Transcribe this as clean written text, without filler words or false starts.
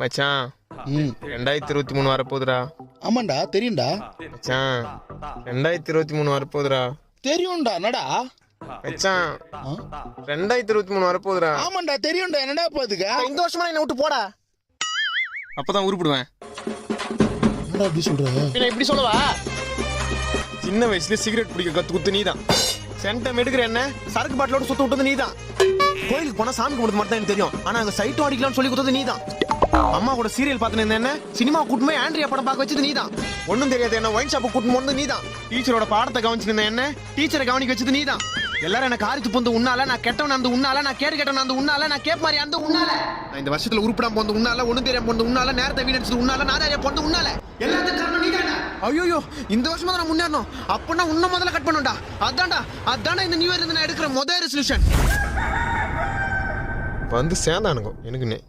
மச்சான் 2023 வரப்போகுதுடா. ஆமாண்டா தெரியும்டா. மச்சான் 2023 வரப்போகுதுடா. தெரியும்டா. என்னடா மச்சான் 2023 வரப்போகுதுடா. ஆமாண்டா தெரியும்டா. என்னடா போதுங்க இந்த வருஷமா என்ன விட்டு போடா, அப்பதான் உருப்பிடுவேன். என்னடா அப்படி சொல்ற? என்ன இப்படி சொல்லவா? சின்ன வயசுல சிகரெட் பிடிக்க கத்து குத்து நீதான். சென்டம் எடுக்கிற என்ன சரக்கு பாட்டிலோட சுத்த விட்டது நீதான். கோயிலுக்கு போனா சாமி கும்பிடுறது மட்டும் தான் எனக்கு தெரியும். ஆனா அங்க சைட்டும் அடிக்கலாம்னு சொல்லி கொடுத்தது நீதான். அம்மா கூட சீரியல் பார்த்துன்னு என்ன சினிமா கூட்டுமே ஆண்ட்ரியா படம் பார்க்க வச்சது நீதான். ஒன்னும் தெரியாது என்ன ஒயின் ஷாப்பு கூட்டு போனது நீதான். டீச்சரோட பாடத்தை கவனிச்சிருந்த என்ன டீச்சரை கவனிக்க வச்சது நீதான். எல்லாரும் எனக்கு காரி துப்பு உன்னால, நான் கெட்டவன் அந்த உன்னால, நான் கேடு கெட்டவன் அந்த உன்னால, நான் கேப் மாதிரி அந்த உன்னால, நான் இந்த வருஷத்துல உருப்படாம போந்த உன்னால, ஒண்ணும் தெரியாம போந்த உன்னால, நேரத்தை வீணடிச்சது உன்னால, நாதாரியா போந்த உன்னால, எல்லாத்துக்கும் காரணம் நீதான்டா. ஐயோ இந்த வருஷமா நான் முன்னேறணும். அப்பனா இன்னும் முதல்ல கட் பண்ணுடா. அதான்டா இந்த நியூ இயர் இருந்து நான் எடுக்கிற முதல் ரெசல்யூஷன். வந்து சேர்ந்தானுங்க எனக்குன்னு.